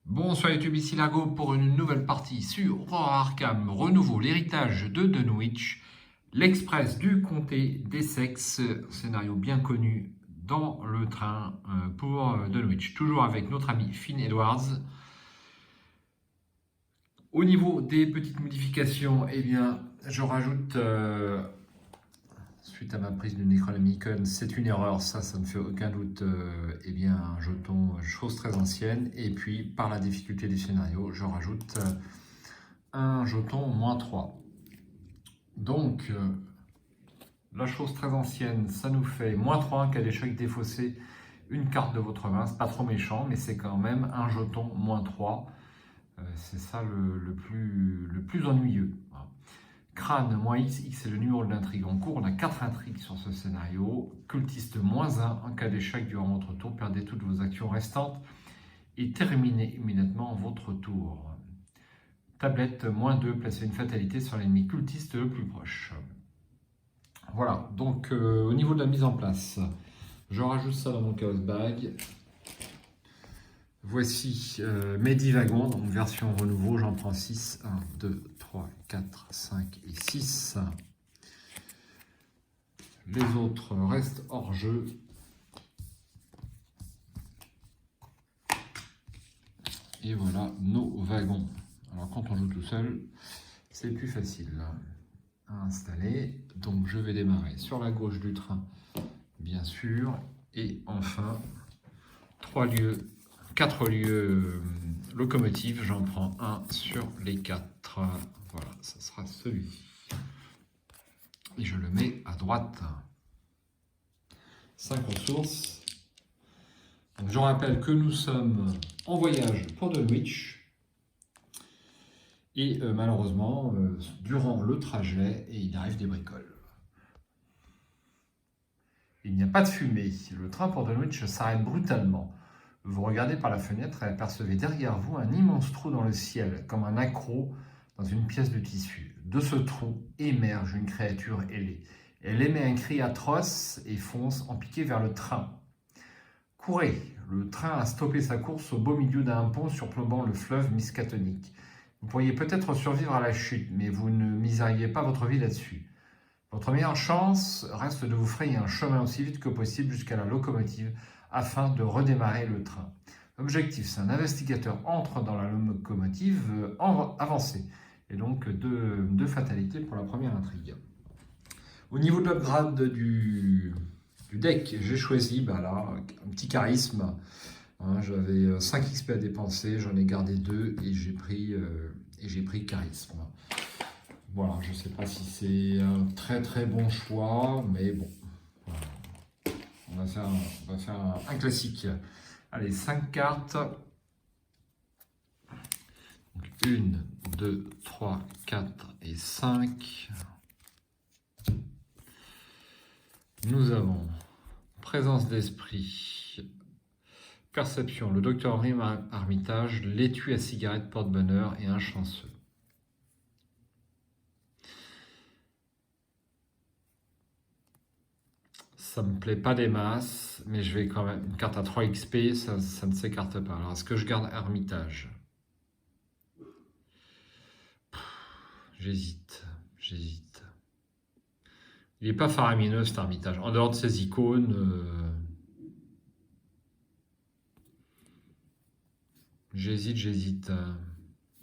Bonsoir YouTube, ici Largo pour une nouvelle partie sur Horror Arkham Renouveau, l'héritage de Dunwich, l'Express du comté d'Essex, scénario bien connu dans le train pour Dunwich, toujours avec notre ami Finn Edwards. Au niveau des petites modifications, eh bien, je rajoute, suite à ma prise du Necronomicon, c'est une erreur, ça ne fait aucun doute, eh bien, un jeton, chose très ancienne. Et puis, par la difficulté du scénario, je rajoute un jeton -3. Donc, la chose très ancienne, ça nous fait -3 en cas d'échec défaussé, une carte de votre main. C'est pas trop méchant, mais c'est quand même un jeton -3. C'est ça le plus ennuyeux. Crâne -X, X est le numéro de l'intrigue en cours. On a 4 intrigues sur ce scénario. Cultiste -1, en cas d'échec durant votre tour, perdez toutes vos actions restantes et terminez immédiatement votre tour. Tablette -2, placez une fatalité sur l'ennemi cultiste le plus proche. Voilà, donc au niveau de la mise en place, je rajoute ça dans mon Chaos Bag. Voici mes 10 wagons, donc version renouveau, j'en prends 6. 1, 2, 3, 4, 5 et 6. Les autres restent hors jeu. Et voilà nos wagons. Alors quand on joue tout seul, c'est plus facile à installer. Donc je vais démarrer sur la gauche du train, bien sûr. Et enfin, 4 lieux locomotives, j'en prends un sur les 4. Voilà, ça sera celui-ci. Et je le mets à droite. 5 ressources. Donc, je rappelle que nous sommes en voyage pour Dunwich. Et malheureusement, durant le trajet, il arrive des bricoles. Il n'y a pas de fumée. Le train pour Dunwich s'arrête brutalement. Vous regardez par la fenêtre et apercevez derrière vous un immense trou dans le ciel, comme un accroc dans une pièce de tissu. De ce trou émerge une créature ailée. Elle émet un cri atroce et fonce en piqué vers le train. Courez! Le train a stoppé sa course au beau milieu d'un pont surplombant le fleuve Miskatonic. Vous pourriez peut-être survivre à la chute, mais vous ne miseriez pas votre vie là-dessus. Votre meilleure chance reste de vous frayer un chemin aussi vite que possible jusqu'à la locomotive afin de redémarrer le train. L'objectif, c'est un investigateur entre dans la locomotive avancée. Et donc, deux fatalités pour la première intrigue. Au niveau de l'upgrade du deck, j'ai choisi là, un petit charisme. J'avais 5 XP à dépenser, j'en ai gardé 2 et j'ai pris charisme. Voilà, je ne sais pas si c'est un très très bon choix, mais bon, voilà. On va faire un classique. Allez, 5 cartes. Donc 1, 2, 3, 4 et 5. Nous avons présence d'esprit, perception, le docteur Henry Armitage, l'étui à cigarette porte-bonheur et un chanceux. Ça me plaît pas des masses, mais je vais quand même... Une carte à 3 XP, ça ne s'écarte pas. Alors, est-ce que je garde Armitage? J'hésite. Il n'est pas faramineux, cet Armitage. En dehors de ses icônes... J'hésite.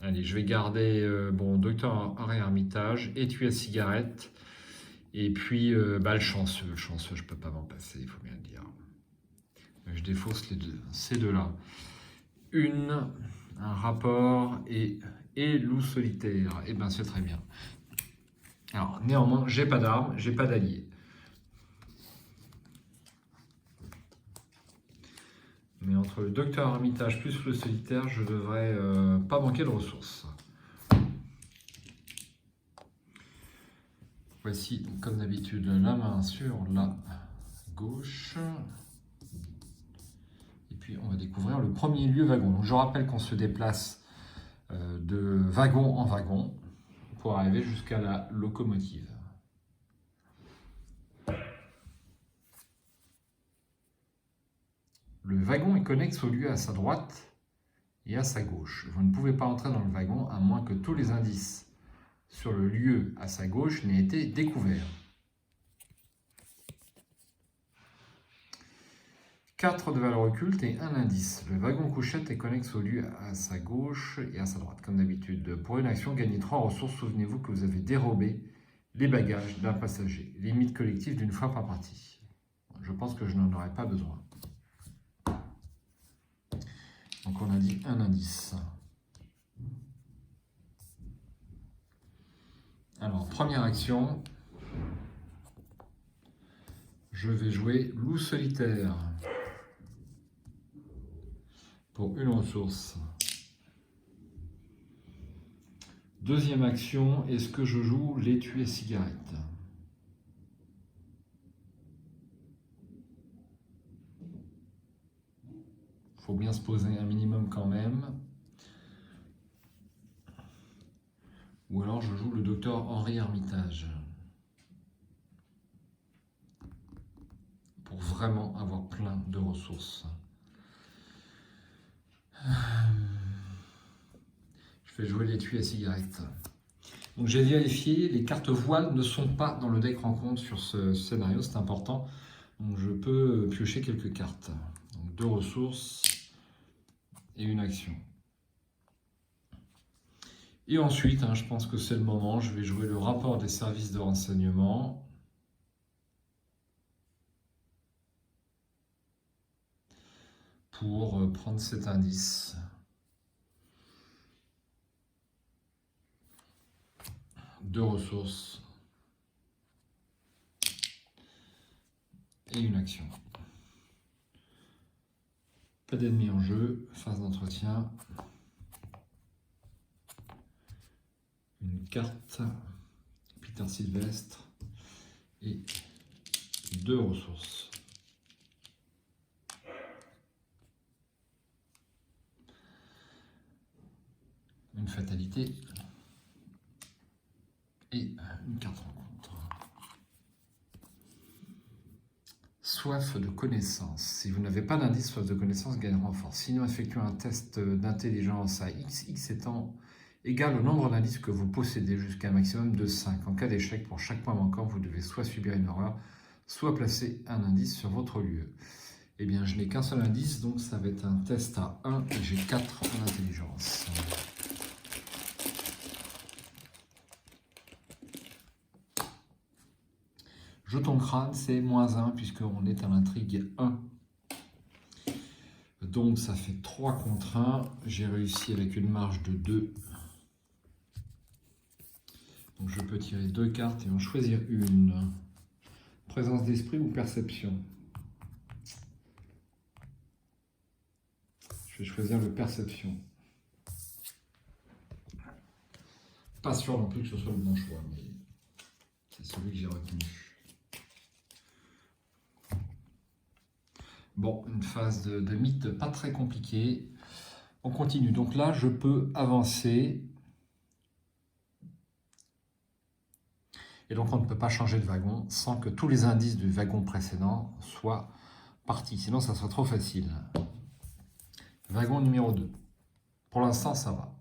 Allez, je vais garder... Docteur Henry Armitage, étui à cigarette... Et puis, le chanceux, je peux pas m'en passer, il faut bien le dire. Je défausse ces deux-là. Un rapport et loup solitaire. Eh bien, c'est très bien. Alors, néanmoins, j'ai pas d'armes, j'ai pas d'alliés. Mais entre le docteur Armitage plus le solitaire, je devrais pas manquer de ressources. Voici, comme d'habitude, la main sur la gauche. Et puis, on va découvrir le premier lieu wagon. Donc, je rappelle qu'on se déplace de wagon en wagon pour arriver jusqu'à la locomotive. Le wagon est connexe au lieu à sa droite et à sa gauche. Vous ne pouvez pas entrer dans le wagon à moins que tous les indices sur le lieu à sa gauche n'aient été découverts. 4 de valeur occulte et un indice. Le wagon couchette est connexe au lieu à sa gauche et à sa droite, comme d'habitude. Pour une action, gagnez 3 ressources. Souvenez-vous que vous avez dérobé les bagages d'un passager. Limite collective d'une fois par partie. Je pense que je n'en aurai pas besoin. Donc on a dit un indice. Alors, première action. Je vais jouer loup solitaire. Pour une ressource. Deuxième action, est-ce que je joue l'étui à cigarette? Il faut bien se poser un minimum quand même. Ou alors je joue le docteur Henri Hermitage. Pour vraiment avoir plein de ressources. Je vais jouer l'étui à cigarette. Donc j'ai vérifié, les cartes voiles ne sont pas dans le deck rencontre sur ce scénario, c'est important. Donc je peux piocher quelques cartes. Donc 2 ressources et une action. Et ensuite, je pense que c'est le moment, je vais jouer le rapport des services de renseignement. Pour prendre cet indice. Deux ressources et une action. Pas d'ennemis en jeu, phase d'entretien. Une carte, Peter Sylvestre et 2 ressources. Une fatalité et une carte rencontre. Soif de connaissance. Si vous n'avez pas d'indice, soif de connaissance gagne renfort. Sinon, effectuez un test d'intelligence à x étant égal au nombre d'indices que vous possédez jusqu'à un maximum de 5. En cas d'échec, pour chaque point manquant, vous devez soit subir une erreur, soit placer un indice sur votre lieu. Eh bien, je n'ai qu'un seul indice, donc ça va être un test à 1 et j'ai 4 en intelligence. Jeton crâne, c'est -1 puisqu'on est à l'intrigue 1. Donc ça fait 3 contre 1. J'ai réussi avec une marge de 2. Donc je peux tirer 2 cartes et en choisir une. Présence d'esprit ou perception? Je vais choisir le perception. Pas sûr non plus que ce soit le bon choix, mais c'est celui que j'ai retenu. Bon, une phase de mythe pas très compliquée. On continue. Donc là, je peux avancer. Et donc, on ne peut pas changer de wagon sans que tous les indices du wagon précédent soient partis. Sinon, ça serait trop facile. Wagon numéro 2. Pour l'instant, ça va.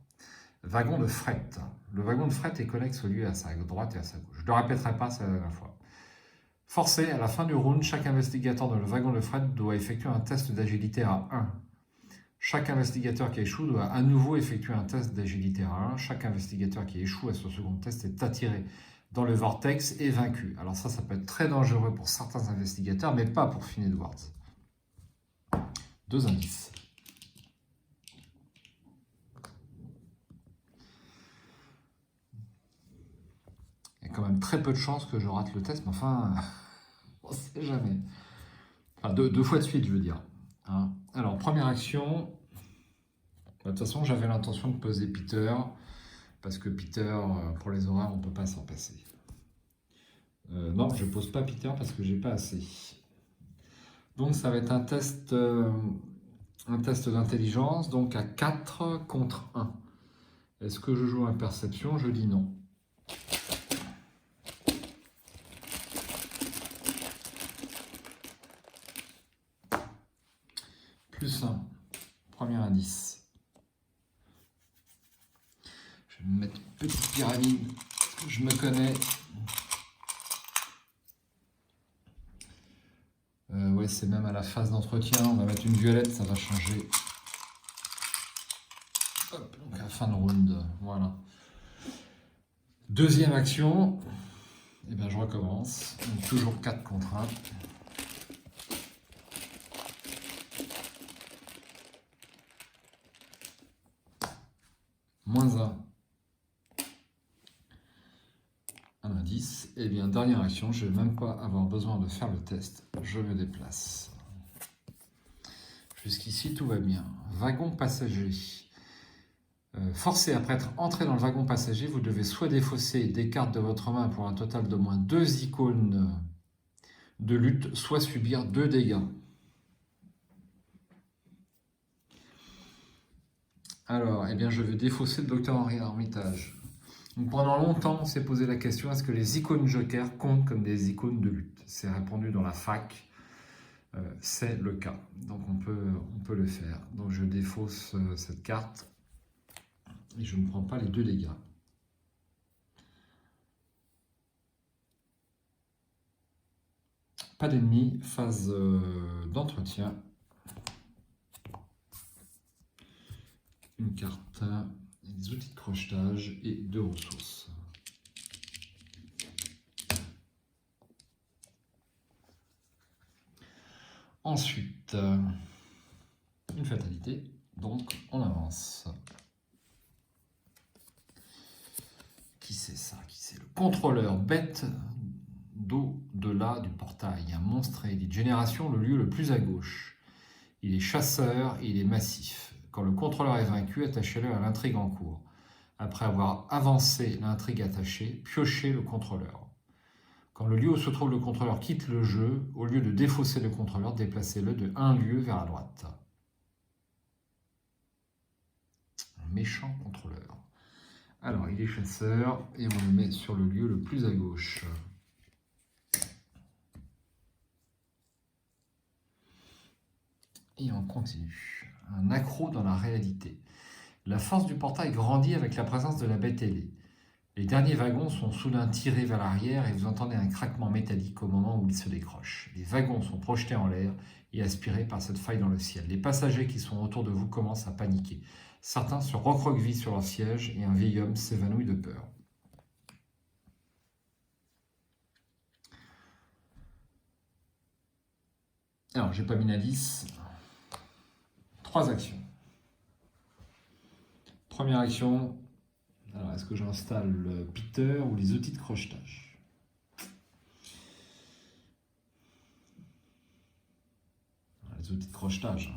Wagon de fret. Le wagon de fret est connexe au lieu à sa droite et à sa gauche. Je ne le répéterai pas, c'est la dernière fois. Forcé, à la fin du round, chaque investigateur dans le wagon de fret doit effectuer un test d'agilité à 1. Chaque investigateur qui échoue doit à nouveau effectuer un test d'agilité à 1. Chaque investigateur qui échoue à ce second test est attiré dans le vortex et vaincu. Alors ça peut être très dangereux pour certains investigateurs, mais pas pour Finn Edwards. 2 indices. Il y a quand même très peu de chances que je rate le test, mais enfin, on ne sait jamais. Enfin, 2 fois de suite, je veux dire. Alors, première action. De toute façon, j'avais l'intention de poser Peter, parce que Peter, pour les horaires, on ne peut pas s'en passer. Non, je ne pose pas Peter parce que j'ai pas assez. Donc, ça va être un test d'intelligence, donc à 4 contre 1. Est-ce que je joue à perception? Je dis non. Plus 1. Premier indice. vais me mettre une petite pyramide, parce que je me connais. Ouais, c'est même à la phase d'entretien. On va mettre une violette, ça va changer. Hop, donc à la fin de round, voilà. Deuxième action, et bien je recommence. Donc, toujours 4 contre 1. Moins 1. Un indice. Et bien dernière action, je ne vais même pas avoir besoin de faire le test. Je me déplace. Jusqu'ici, tout va bien. Wagon passager. Forcé après être entré dans le wagon passager, vous devez soit défausser des cartes de votre main pour un total d'au moins 2 icônes de lutte, soit subir 2 dégâts. Alors, eh bien, je vais défausser le docteur Henri Armitage. Donc, pendant longtemps, on s'est posé la question, est-ce que les icônes Joker comptent comme des icônes de lutte? C'est répondu dans la fac, c'est le cas. Donc, on peut le faire. Donc, je défausse cette carte et je ne prends pas les 2 dégâts. Pas d'ennemi, phase d'entretien. Une carte, des outils de crochetage et 2 ressources. Ensuite, une fatalité, donc on avance. Qui c'est ça? Qui c'est? Le contrôleur bête d'au-delà du portail. Un monstre élite. Génération, le lieu le plus à gauche. Il est chasseur et il est massif. Quand le contrôleur est vaincu, attachez-le à l'intrigue en cours. Après avoir avancé l'intrigue attachée, piochez le contrôleur. Quand le lieu où se trouve le contrôleur quitte le jeu, au lieu de défausser le contrôleur, déplacez-le de 1 lieu vers la droite. Un méchant contrôleur. Alors, il est chasseur et on le met sur le lieu le plus à gauche. Et on continue. Un accroc dans la réalité. La force du portail grandit avec la présence de la bête ailée. Les derniers wagons sont soudain tirés vers l'arrière et vous entendez un craquement métallique au moment où ils se décrochent. Les wagons sont projetés en l'air et aspirés par cette faille dans le ciel. Les passagers qui sont autour de vous commencent à paniquer. Certains se recroquevillent sur leur siège et un vieil homme s'évanouit de peur. Alors, j'ai pas mis d'indice. 3 actions. Première action. Alors, est-ce que j'installe Peter ou les outils de crochetage? Les outils de crochetage.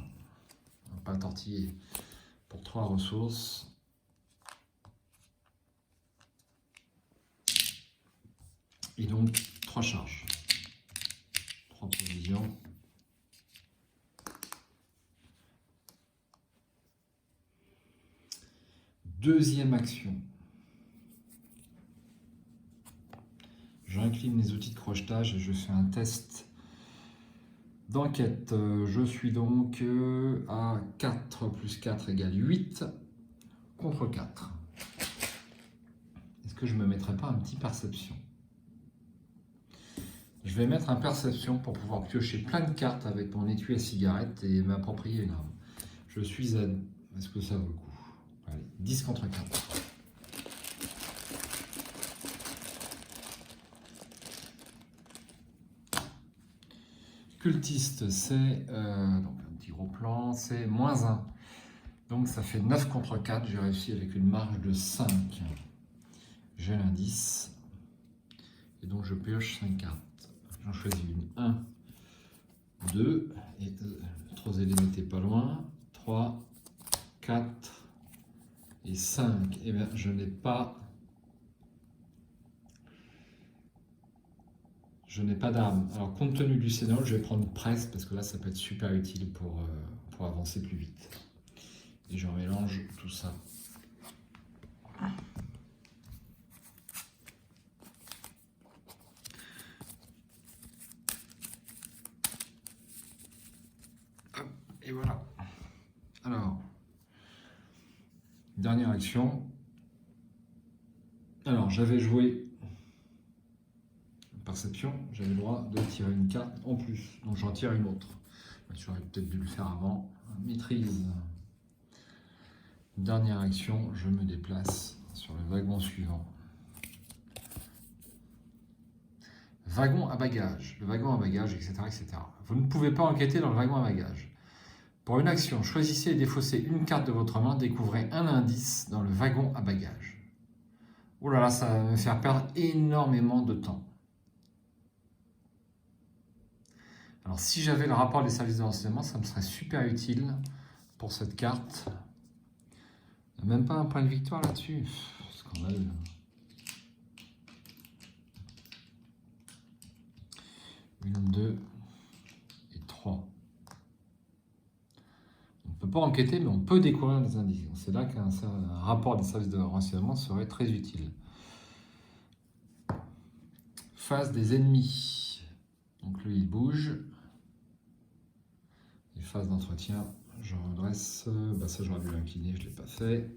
On ne va pas tortiller. Pour 3 ressources. Et donc, 3 charges. 3 provisions. Deuxième action. J'incline les outils de crochetage et je fais un test d'enquête. Je suis donc à 4 plus 4 égale 8 contre 4. Est-ce que je ne me mettrais pas un petit perception? Je vais mettre un perception pour pouvoir piocher plein de cartes avec mon étui à cigarette et m'approprier une arme. Je suis à... Est-ce que ça vaut le coup? Allez, 10 contre 4. Cultiste, c'est donc un petit gros plan, c'est moins 1. Donc ça fait 9 contre 4, j'ai réussi avec une marge de 5. J'ai l'indice. Et donc je pioche 5 cartes. J'en choisis une. 1, 2, et Trozelé n'était pas loin. 3, 4 et 5. Et bien je n'ai pas... Je n'ai pas d'arme. Alors, compte tenu du scénario, je vais prendre presse parce que là, ça peut être super utile pour avancer plus vite. Et je mélange tout ça. Hop, et voilà. Alors, dernière action. Alors, j'avais joué perception, j'avais le droit de tirer une carte en plus, donc j'en tire une autre. J'aurais peut-être dû le faire avant. Maîtrise. Dernière action, je me déplace sur le wagon suivant. Wagon à bagages, le wagon à bagages, etc., etc. Vous ne pouvez pas enquêter dans le wagon à bagages. Pour une action, choisissez et défaussez une carte de votre main, découvrez un indice dans le wagon à bagages. Oh là là, ça va me faire perdre énormément de temps. Alors si j'avais le rapport des services de renseignement, ça me serait super utile pour cette carte. Il n'y a même pas un point de victoire là-dessus. Scandale. Une, deux et trois. On ne peut pas enquêter, mais on peut découvrir des indices. C'est là qu'un rapport des services de renseignement serait très utile. Face des ennemis. Donc lui, il bouge. Et phase d'entretien, je redresse. Bah ça, j'aurais dû l'incliner, je ne l'ai pas fait.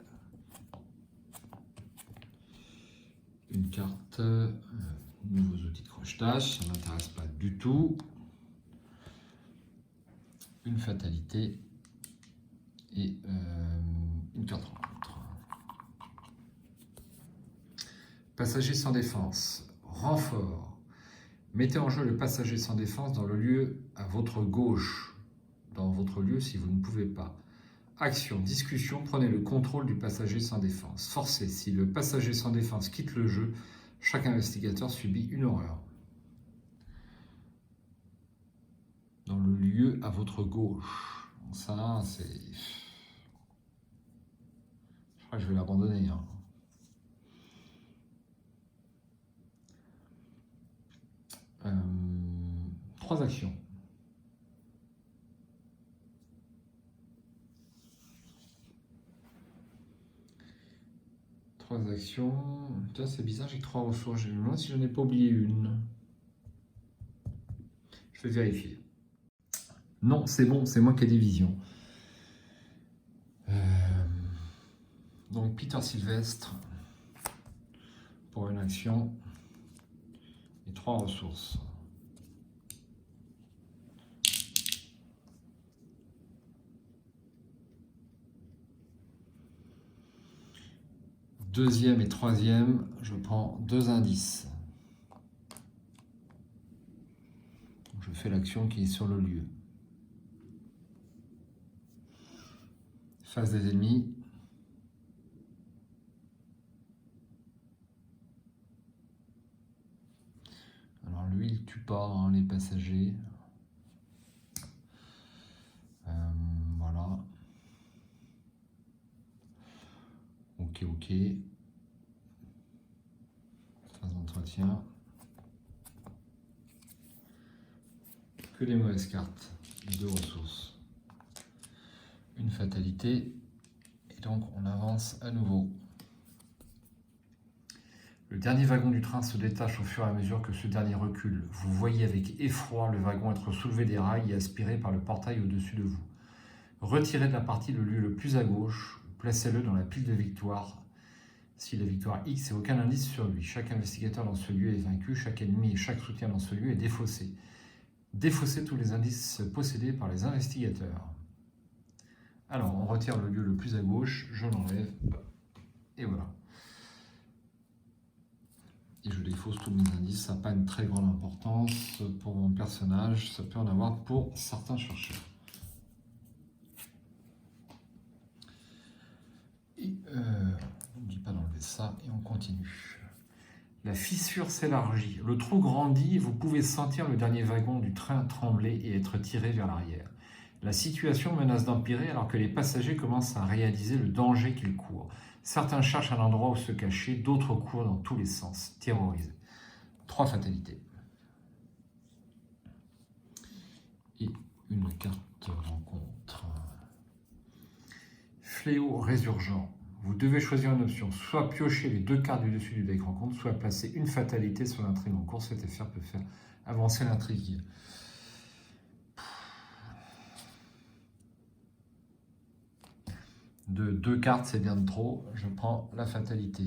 Une carte. Nouveaux outils de crochetage, ça ne m'intéresse pas du tout. Une fatalité. Et une carte rencontre. Passager sans défense. Renfort. Mettez en jeu le passager sans défense dans le lieu à votre gauche. Dans votre lieu si vous ne pouvez pas. Action, discussion, prenez le contrôle du passager sans défense. Forcez, si le passager sans défense quitte le jeu, chaque investigateur subit une horreur. Dans le lieu à votre gauche. Donc ça, c'est... Je crois que je vais l'abandonner. Hein. Trois actions. Trois actions. Tiens, c'est bizarre, j'ai 3 ressources. Je me demande si je n'en ai pas oublié une. Je vais vérifier. Non, c'est bon, c'est moi qui ai des visions. Donc Peter Sylvestre pour une action et 3 ressources. Deuxième et troisième, je prends 2 indices. Je fais l'action qui est sur le lieu. Face des ennemis. Alors lui, il tue pas hein, les passagers. Voilà. Ok. Phase d'entretien. Que les mauvaises cartes. 2 ressources. Une fatalité. Et donc on avance à nouveau. Le dernier wagon du train se détache au fur et à mesure que ce dernier recule. Vous voyez avec effroi le wagon être soulevé des rails et aspiré par le portail au-dessus de vous. Retirez de la partie le lieu le plus à gauche, placez-le dans la pile de victoire. Si la victoire X n'a aucun indice sur lui, chaque investigateur dans ce lieu est vaincu, chaque ennemi et chaque soutien dans ce lieu est défaussé. Défaussez tous les indices possédés par les investigateurs. Alors, on retire le lieu le plus à gauche, je l'enlève, et voilà. Et je défausse tous mes indices, ça n'a pas une très grande importance pour mon personnage, ça peut en avoir pour certains chercheurs. Et n'oublie pas d'enlever ça et on continue. La fissure s'élargit, le trou grandit et vous pouvez sentir le dernier wagon du train trembler et être tiré vers l'arrière. La situation menace d'empirer alors que les passagers commencent à réaliser le danger qu'ils courent. Certains cherchent un endroit où se cacher, d'autres courent dans tous les sens, terrorisés. 3 fatalités. Et une carte rencontre. Fléau résurgent. Vous devez choisir une option, soit piocher les 2 cartes du dessus du deck rencontre, soit placer une fatalité sur l'intrigue en cours. Cet effet peut faire avancer l'intrigue. De 2 cartes, c'est bien de trop. Je prends la fatalité.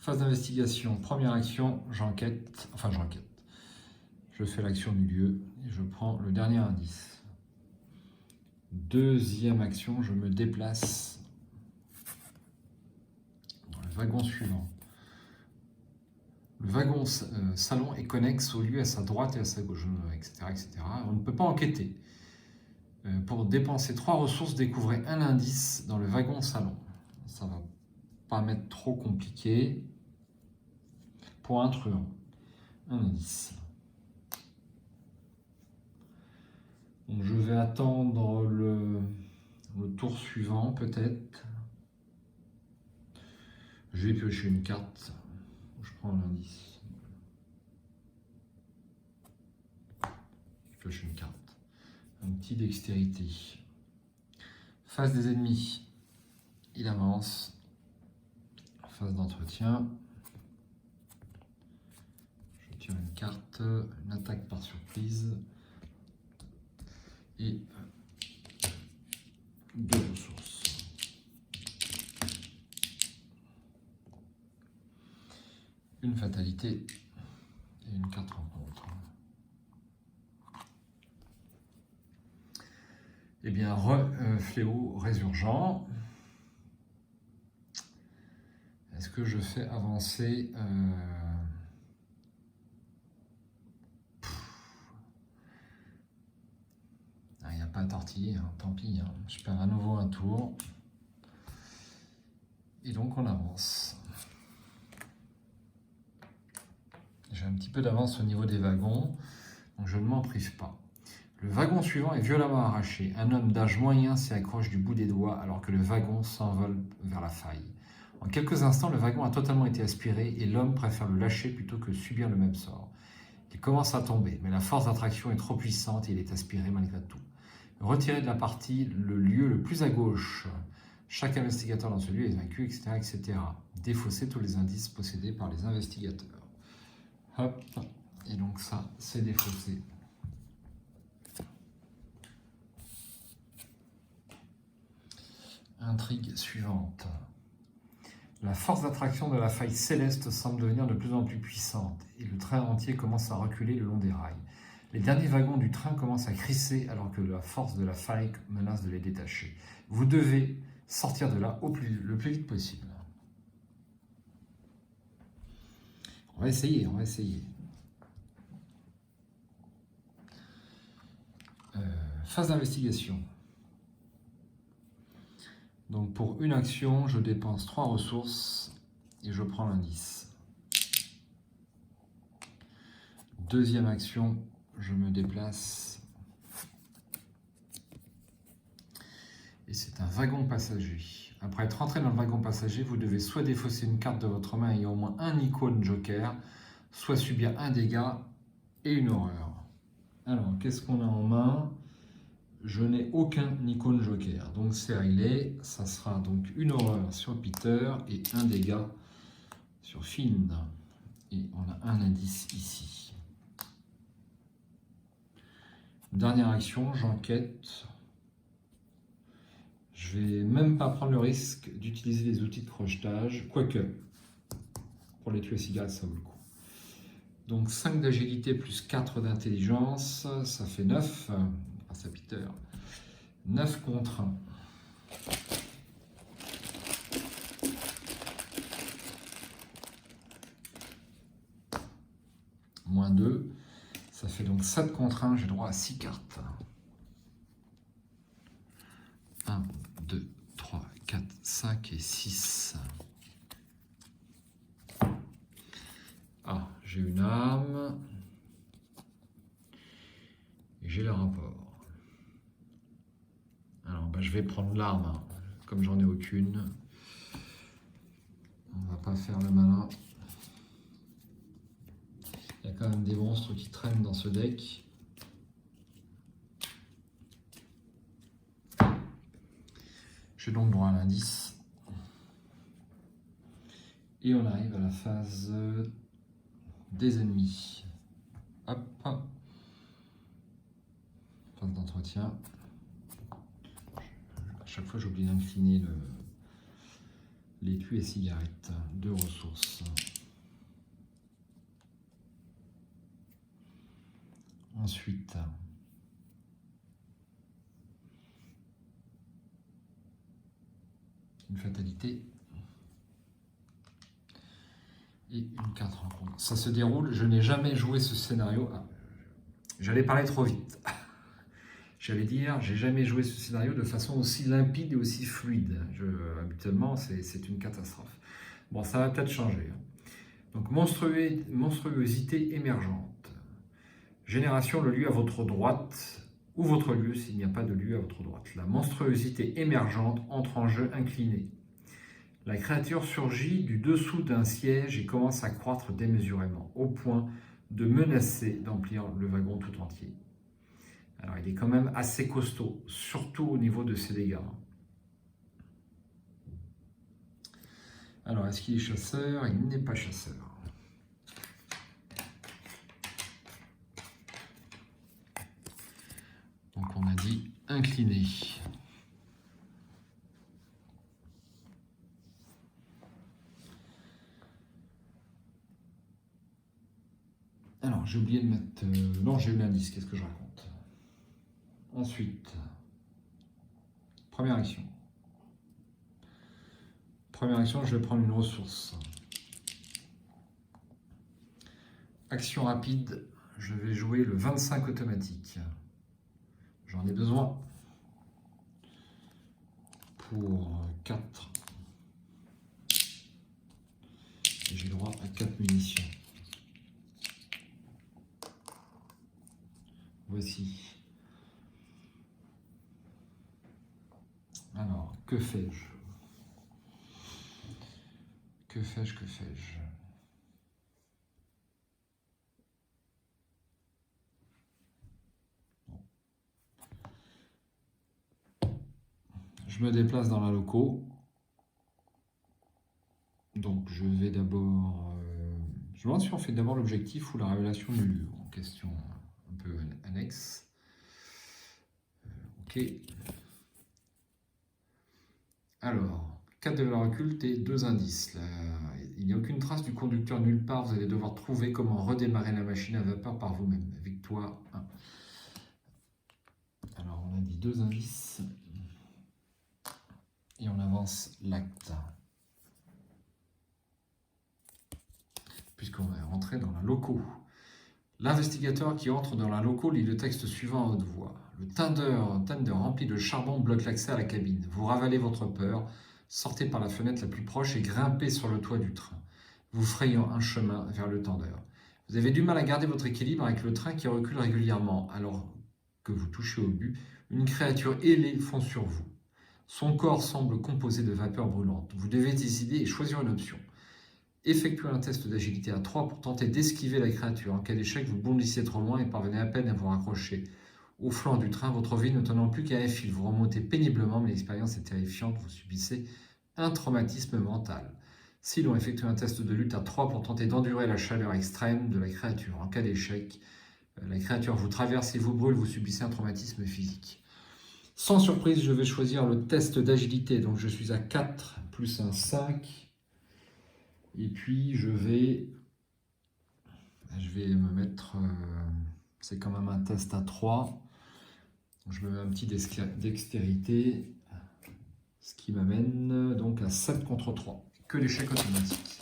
Phase d'investigation, première action, j'enquête. Je fais l'action du lieu et je prends le dernier indice. Deuxième action, je me déplace dans le wagon suivant. Le wagon salon est connexe au lieu à sa droite et à sa gauche, etc., etc. On ne peut pas enquêter. Pour dépenser 3 ressources, découvrez un indice dans le wagon salon. Ça va pas m'être trop compliqué. Pour un truand, un indice. Donc je vais attendre le tour suivant peut-être. Je vais piocher une carte. Je prends l'indice. Je pioche une carte. Un petit dextérité. Phase des ennemis. Il avance. Phase d'entretien. Je tire une carte. Une attaque par surprise. Et 2 ressources. Une fatalité et une carte rencontre. Eh bien, fléau résurgent. Est-ce que je fais avancer il n'y a pas à tortiller, hein, tant pis. Hein. Je perds à nouveau un tour. Et donc on avance. J'ai un petit peu d'avance au niveau des wagons, donc je ne m'en prive pas. Le wagon suivant est violemment arraché. Un homme d'âge moyen s'y accroche du bout des doigts alors que le wagon s'envole vers la faille. En quelques instants, le wagon a totalement été aspiré et l'homme préfère le lâcher plutôt que subir le même sort. Il commence à tomber, mais la force d'attraction est trop puissante et il est aspiré malgré tout. Retirez de la partie le lieu le plus à gauche. Chaque investigateur dans ce lieu est vaincu, etc., etc. Défaussez tous les indices possédés par les investigateurs. Hop, et donc ça, c'est défaussé. Intrigue suivante. La force d'attraction de la faille céleste semble devenir de plus en plus puissante et le train entier commence à reculer le long des rails. Les derniers wagons du train commencent à crisser alors que la force de la faille menace de les détacher. Vous devez sortir de là le plus vite possible. On va essayer. Phase d'investigation. Donc pour une action, je dépense 3 ressources et je prends l'indice. Deuxième action, je me déplace. Et c'est un wagon passager. Après être rentré dans le wagon passager, vous devez soit défausser une carte de votre main ayant au moins un icône joker, soit subir un dégât et une horreur. Alors, qu'est-ce qu'on a en main? Je n'ai aucun icône joker, donc c'est réglé. Ça sera donc une horreur sur Peter et un dégât sur Finn. Et on a un indice ici. Dernière action, j'enquête. Je vais même pas prendre le risque d'utiliser les outils de crochetage, quoique pour les tuer cigales, ça vaut le coup. Donc 5 d'agilité plus 4 d'intelligence, ça fait 9, grâce à Peter. 9 contre 1. Moins 2, ça fait donc 7 contre 1, j'ai droit à 6 cartes. 1, 2, 3, 4, 5 et 6. Ah, j'ai une arme. Et j'ai le rapport. Alors, je vais prendre l'arme, hein, comme j'en ai aucune. On va pas faire le malin. Il y a quand même des monstres qui traînent dans ce deck. J'ai donc droit à l'indice. Et on arrive à la phase des ennemis. Hop. Phase d'entretien. À chaque fois, j'oublie d'incliner L'étui et cigarette, 2 ressources. Ensuite, une fatalité et une carte rencontre. Ça se déroule, je n'ai jamais joué ce scénario. Ah, j'allais parler trop vite. J'allais dire, j'ai jamais joué ce scénario de façon aussi limpide et aussi fluide. Habituellement, c'est une catastrophe. Bon, ça va peut-être changer. Donc, monstruosité émergente. Génération, le lieu à votre droite, ou votre lieu s'il n'y a pas de lieu à votre droite. La monstruosité émergente entre en jeu incliné. La créature surgit du dessous d'un siège et commence à croître démesurément, au point de menacer d'emplir le wagon tout entier. Alors il est quand même assez costaud, surtout au niveau de ses dégâts. Alors est-ce qu'il est chasseur? Il n'est pas chasseur. Donc on a dit incliné. Alors j'ai oublié de mettre... Non, j'ai eu l'indice, qu'est-ce que je raconte? Ensuite, première action. Première action, je vais prendre une ressource. Action rapide, je vais jouer le 25 automatique. J'en ai besoin pour 4. Et j'ai droit à 4 munitions. Voici. Alors, que fais-je? Que fais-je? Que fais-je? Je me déplace dans la loco. Donc je vais d'abord... je me demande si on fait d'abord l'objectif ou la révélation du lieu. En question un peu annexe. Ok. Alors, 4 de valeur occulte et 2 indices. Là, il n'y a aucune trace du conducteur nulle part. Vous allez devoir trouver comment redémarrer la machine à vapeur par vous-même. Victoire 1. Alors on a dit 2 indices. Et on avance l'acte. Puisqu'on va rentrer dans la loco. L'investigateur qui entre dans la loco lit le texte suivant à haute voix. Le tender rempli de charbon bloque l'accès à la cabine. Vous ravalez votre peur, sortez par la fenêtre la plus proche et grimpez sur le toit du train, vous frayant un chemin vers le tender. Vous avez du mal à garder votre équilibre avec le train qui recule régulièrement. Alors que vous touchez au but, une créature ailée fond sur vous. Son corps semble composé de vapeur brûlante. Vous devez décider et choisir une option. Effectuez un test d'agilité à 3 pour tenter d'esquiver la créature. En cas d'échec, vous bondissez trop loin et parvenez à peine à vous raccrocher au flanc du train, votre vie ne tenant plus qu'à un fil. Vous remontez péniblement, mais l'expérience est terrifiante. Vous subissez un traumatisme mental. Si l'on effectue un test de lutte à 3 pour tenter d'endurer la chaleur extrême de la créature. En cas d'échec, la créature vous traverse et vous brûle, vous subissez un traumatisme physique. Sans surprise, je vais choisir le test d'agilité. Donc je suis à 4 plus un 5. Et puis je vais me mettre, c'est quand même un test à 3. Je me mets un petit dextérité, ce qui m'amène donc à 7 contre 3. Que l'échec automatique.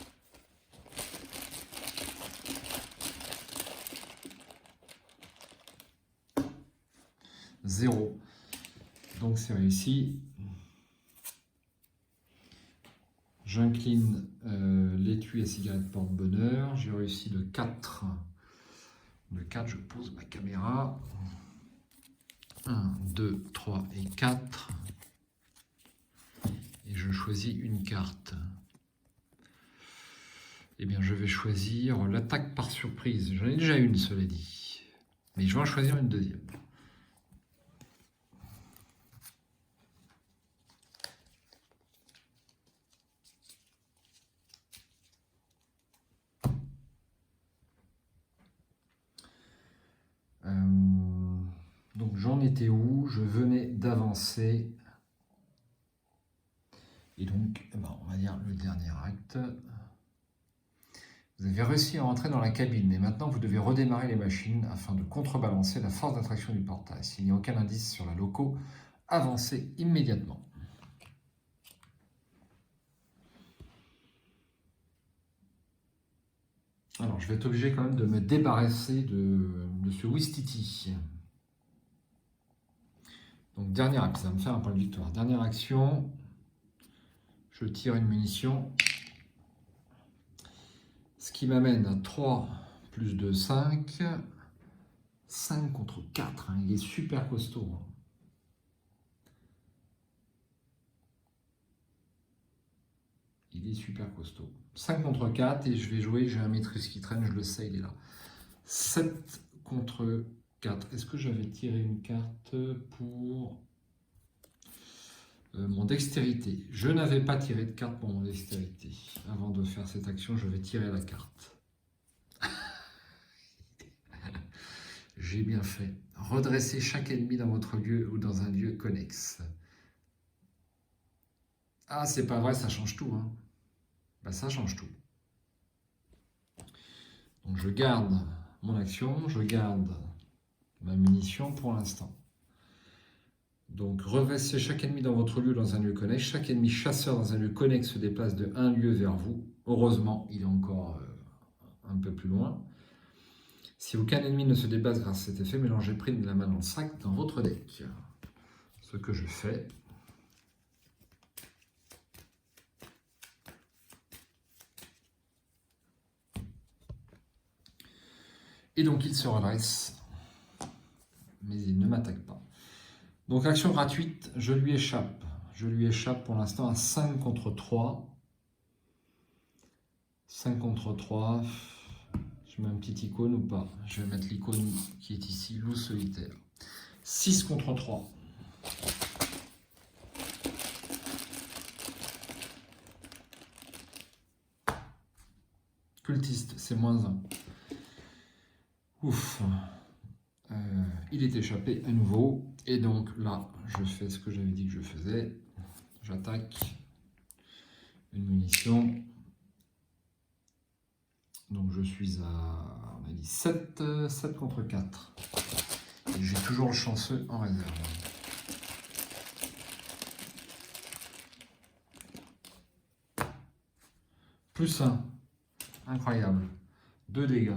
Zéro. Donc c'est réussi. J'incline l'étui à cigarette porte-bonheur. J'ai réussi le 4. Le 4, je pose ma caméra. 1, 2, 3 et 4. Et je choisis une carte. Eh bien, je vais choisir l'attaque par surprise. J'en ai déjà une, cela dit. Mais je vais en choisir une deuxième. Donc j'en étais où? Je venais d'avancer Et donc, on va dire le dernier acte. Vous avez réussi à entrer dans la cabine, mais maintenant vous devez redémarrer les machines afin de contrebalancer la force d'attraction du portail. S'il n'y a aucun indice sur la loco, avancez immédiatement. Alors, je vais être obligé quand même de me débarrasser de ce Ouistiti. Donc, dernière action, ça va me faire un point de victoire. Dernière action, je tire une munition. Ce qui m'amène à 3 plus 2, 5. 5 contre 4, hein, il est super costaud. Hein. Il est super costaud. 5 contre 4 et je vais jouer, j'ai un maîtrise qui traîne, je le sais, il est là. 7 contre 4. Est-ce que j'avais tiré une carte pour mon dextérité? Je n'avais pas tiré de carte pour mon dextérité. Avant de faire cette action, je vais tirer la carte. J'ai bien fait. Redressez chaque ennemi dans votre lieu ou dans un lieu connexe. Ah, c'est pas vrai, ça change tout. Hein. Bah, ça change tout. Donc je garde mon action, je garde ma munition pour l'instant. Donc redressez chaque ennemi dans votre lieu dans un lieu connexe. Chaque ennemi chasseur dans un lieu connexe se déplace de un lieu vers vous. Heureusement, il est encore un peu plus loin. Si aucun ennemi ne se déplace grâce à cet effet, mélangez prime de la main dans le sac dans votre deck. Ce que je fais. Et donc il se redresse, mais il ne m'attaque pas. Donc action gratuite, je lui échappe. Je lui échappe pour l'instant à 5 contre 3. 5 contre 3. Je mets un petit icône ou pas? Je vais mettre l'icône qui est ici, loup solitaire. 6 contre 3. Cultiste, c'est -1. Ouf. Il est échappé à nouveau. Et donc là, je fais ce que j'avais dit que je faisais. J'attaque. Une munition. Donc je suis à, on a dit 7 contre 4. Et j'ai toujours le chanceux en réserve. Plus 1. Incroyable. 2 dégâts.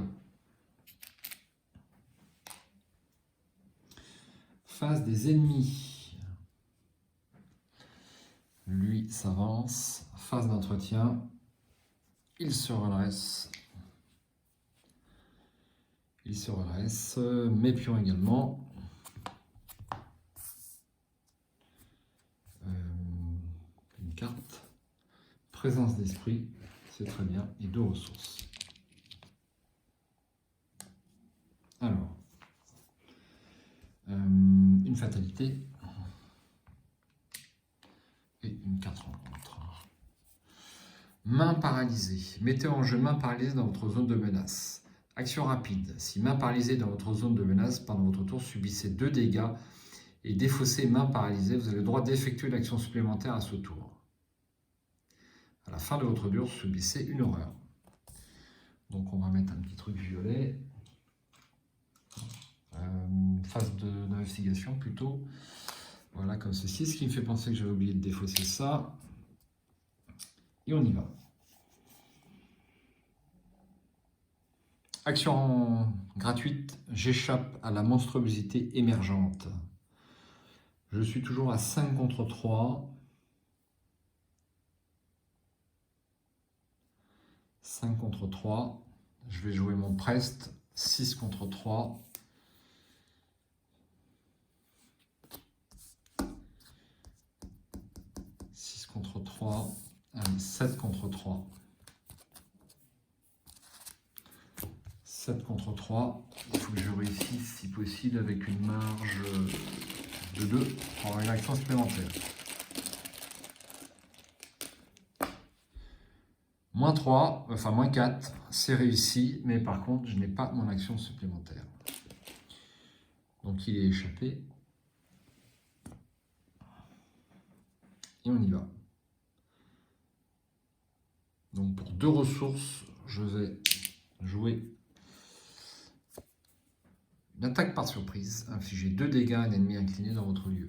Face des ennemis. Lui s'avance. Phase d'entretien. Il se redresse. Il se redresse. Mes pions également. Une carte. Présence d'esprit. C'est très bien. Et 2 ressources. Alors. Une fatalité. Et une carte rencontre. Main paralysée. Mettez en jeu main paralysée dans votre zone de menace. Action rapide. Si main paralysée dans votre zone de menace, pendant votre tour, subissez 2 dégâts et défaussez main paralysée. Vous avez le droit d'effectuer une action supplémentaire à ce tour. À la fin de votre tour, subissez une horreur. Donc on va mettre un petit truc violet. Phase d'investigation plutôt. Voilà, comme ceci. Ce qui me fait penser que j'avais oublié de défausser ça. Et on y va. Action gratuite, j'échappe à la monstruosité émergente. Je suis toujours à 5 contre 3. 5 contre 3. Je vais jouer mon prest. 6 contre 3. 6 contre 3. Allez, 7 contre 3. 7 contre 3. Il faut que je réussisse, si possible, avec une marge de 2 pour avoir une action supplémentaire. -3, enfin -4, c'est réussi, mais par contre, je n'ai pas mon action supplémentaire. Donc il est échappé. Et on y va. 2 ressources, je vais jouer une attaque par surprise, infliger 2 dégâts à un ennemi incliné dans votre lieu.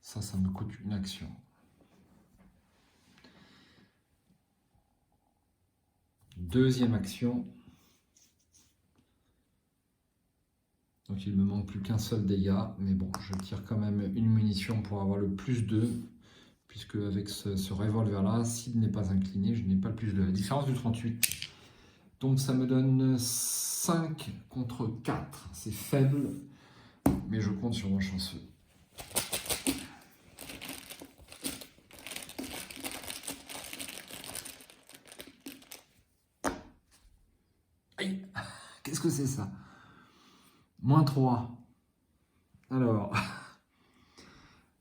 Ça me coûte une action. Deuxième action. Donc il me manque plus qu'un seul dégât, mais bon, je tire quand même une munition pour avoir le plus 2, puisque avec ce revolver-là, s'il n'est pas incliné, je n'ai pas le plus 2. La différence du 38. Donc ça me donne 5 contre 4. C'est faible, mais je compte sur mon chanceux. Aïe, qu'est-ce que c'est ça? Moins 3. Alors,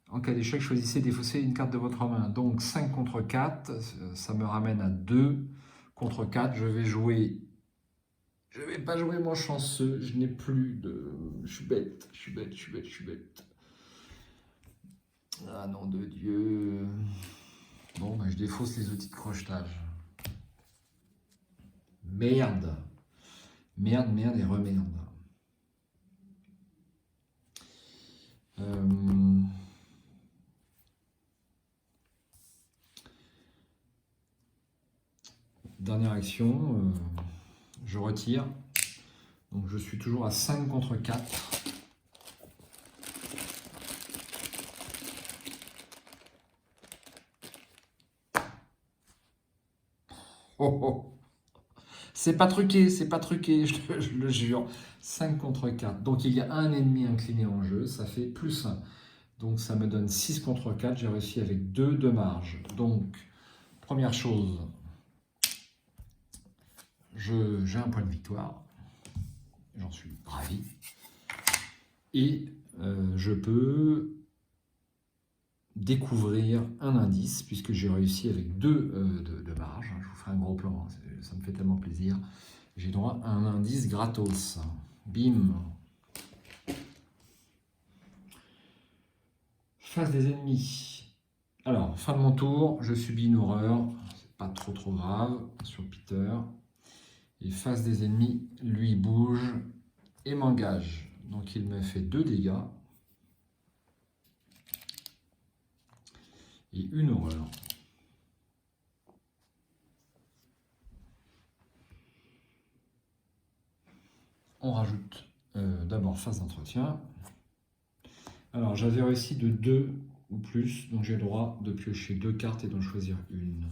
en cas d'échec, choisissez défausser une carte de votre main. Donc 5 contre 4, ça me ramène à 2 contre 4. Je vais jouer. Je ne vais pas jouer mon chanceux. Je n'ai plus de. Je suis bête. Ah nom de Dieu. Bon, ben, je défausse les outils de crochetage. Merde. Merde et remerde. Dernière action, je retire. Donc je suis toujours à 5 contre 4. Oh oh. C'est pas truqué, je le jure. 5 contre 4. Donc il y a un ennemi incliné en jeu, ça fait plus 1. Donc ça me donne 6 contre 4, j'ai réussi avec 2 de marge. Donc, première chose, j'ai un point de victoire. J'en suis ravi. Et je peux découvrir un indice, puisque j'ai réussi avec 2 de marge. Je vous ferai un gros plan, ça me fait tellement plaisir. J'ai droit à un indice gratos. Bim. Face des ennemis. Alors, fin de mon tour, je subis une horreur. C'est pas trop grave sur Peter. Et face des ennemis, lui bouge et m'engage. Donc il me fait 2 dégâts. Et une horreur. On rajoute d'abord phase d'entretien. Alors j'avais réussi de 2 ou plus, donc j'ai le droit de piocher 2 cartes et d'en choisir une.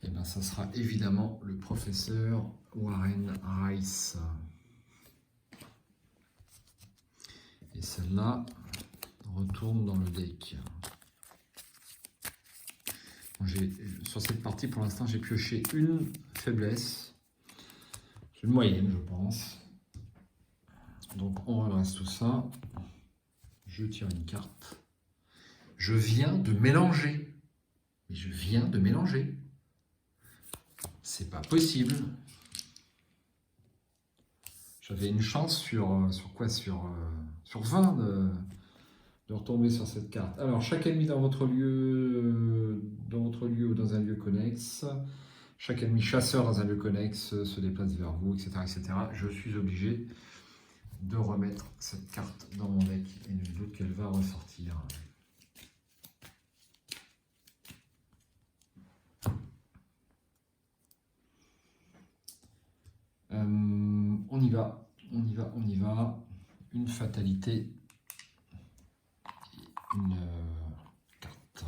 Et bien ça sera évidemment le professeur Warren Rice. Et celle-là retourne dans le deck. Sur cette partie, pour l'instant, j'ai pioché une faiblesse. C'est une moyenne, je pense. Donc, on redresse tout ça. Je tire une carte. Je viens de mélanger. Mais je viens de mélanger. C'est pas possible. J'avais une chance sur 20 de retomber sur cette carte. Alors, chaque ennemi dans votre lieu ou dans un lieu connexe, chaque ennemi chasseur dans un lieu connexe se déplace vers vous, etc., etc. Je suis obligé de remettre cette carte dans mon deck et nul doute qu'elle va ressortir. On y va. Une fatalité. Une carte.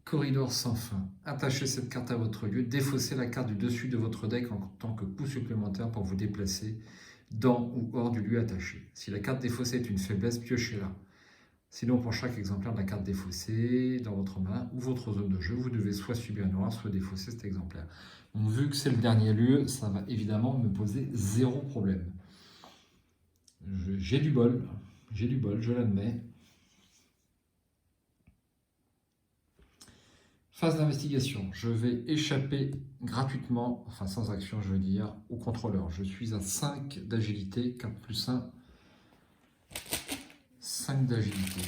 Corridor sans fin. Attachez cette carte à votre lieu. Défaussez la carte du dessus de votre deck en tant que coup supplémentaire pour vous déplacer dans ou hors du lieu attaché. Si la carte défaussée est une faiblesse, piochez-la. Sinon, pour chaque exemplaire de la carte défaussée dans votre main ou votre zone de jeu, vous devez soit subir une horreur, soit défausser cet exemplaire. Donc, vu que c'est le dernier lieu, ça va évidemment me poser 0 problème. J'ai du bol, je l'admets. Phase d'investigation. Je vais échapper gratuitement, enfin sans action, je veux dire, au contrôleur. Je suis à 5 d'agilité, 4 plus 1, 5 d'agilité.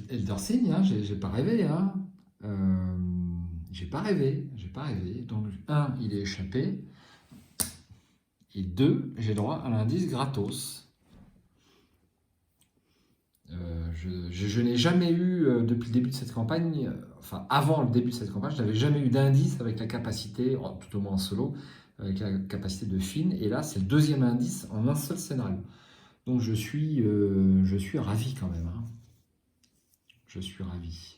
Eldersign, hein, j'ai pas rêvé. Hein. J'ai pas rêvé. Donc, 1, il est échappé. Et 2, j'ai droit à l'indice gratos. Je n'ai jamais eu, depuis le début de cette campagne, enfin avant le début de cette campagne, je n'avais jamais eu d'indice avec la capacité, tout au moins en solo, avec la capacité de Finn. Et là, c'est le deuxième indice en un seul scénario. Donc je suis ravi quand même. Hein. Je suis ravi.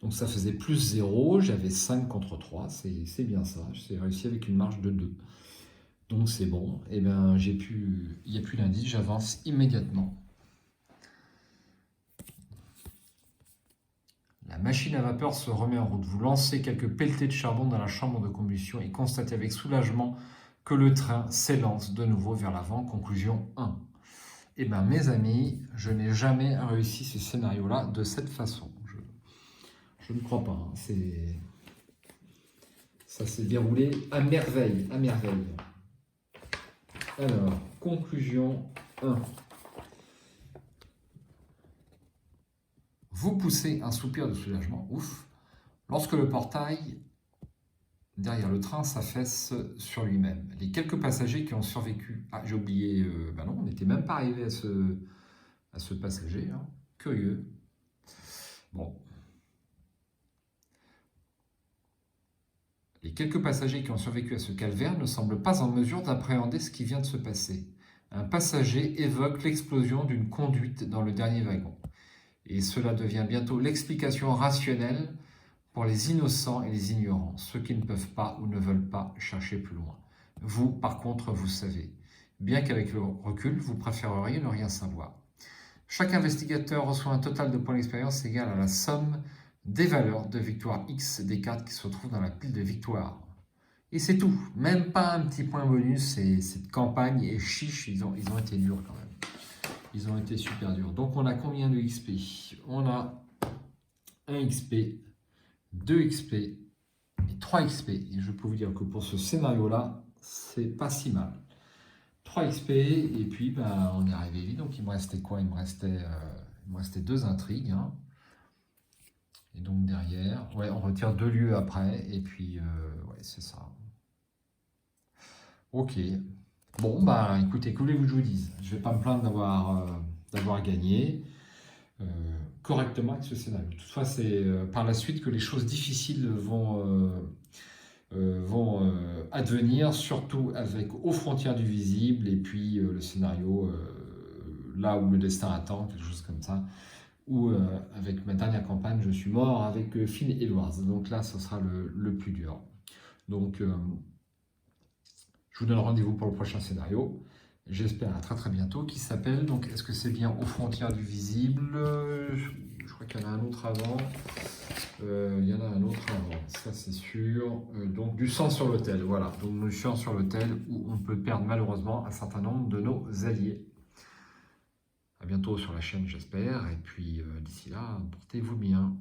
Donc ça faisait plus 0, j'avais 5 contre 3, c'est bien ça. J'ai réussi avec une marge de 2. Donc c'est bon. Et bien il n'y a plus d'indice, j'avance immédiatement. La machine à vapeur se remet en route. Vous lancez quelques pelletées de charbon dans la chambre de combustion et constatez avec soulagement que le train s'élance de nouveau vers l'avant. Conclusion 1. Eh bien, mes amis, je n'ai jamais réussi ce scénario-là de cette façon. Je ne crois pas. Hein. Ça s'est déroulé à merveille. Alors, conclusion 1. Vous poussez un soupir de soulagement, ouf, lorsque le portail derrière le train s'affaisse sur lui-même. Les quelques passagers qui ont survécu... Ah, j'ai oublié... non, on n'était même pas arrivé à ce passager. Hein. Curieux. Bon. Les quelques passagers qui ont survécu à ce calvaire ne semblent pas en mesure d'appréhender ce qui vient de se passer. Un passager évoque l'explosion d'une conduite dans le dernier wagon. Et cela devient bientôt l'explication rationnelle pour les innocents et les ignorants, ceux qui ne peuvent pas ou ne veulent pas chercher plus loin. Vous, par contre, vous savez. Bien qu'avec le recul, vous préféreriez ne rien savoir. Chaque investigateur reçoit un total de points d'expérience égal à la somme des valeurs de victoire X des cartes qui se retrouvent dans la pile de victoire. Et c'est tout. Même pas un petit point bonus. Cette campagne est chiche. Ils ont été durs quand même. Ils ont été super durs. Donc on a combien de XP? On a 1 XP, 2 XP et 3 XP. Et je peux vous dire que pour ce scénario-là, c'est pas si mal. 3 XP et puis on est arrivé vite. Donc il me restait quoi? Il me restait 2 intrigues. Hein. Et donc derrière, ouais, on retire 2 lieux après. Et puis, ouais, c'est ça. Ok. Bon, écoutez, que voulez-vous que je vous dise? Je ne vais pas me plaindre d'avoir gagné correctement avec ce scénario. Toutefois, c'est par la suite que les choses difficiles vont advenir, surtout avec Aux frontières du visible et puis le scénario là où le destin attend, quelque chose comme ça, où avec ma dernière campagne, je suis mort avec Finn Edwards. Donc là, ce sera le plus dur. Donc, je vous donne rendez-vous pour le prochain scénario. J'espère à très très bientôt, qui s'appelle, donc est-ce que c'est bien Aux frontières du visible? Je crois qu'il y en a un autre avant. Il y en a un autre avant, ça c'est sûr. Donc du sang sur l'autel, voilà. Donc du sang sur l'autel où on peut perdre malheureusement un certain nombre de nos alliés. À bientôt sur la chaîne, j'espère. Et puis d'ici là, portez-vous bien.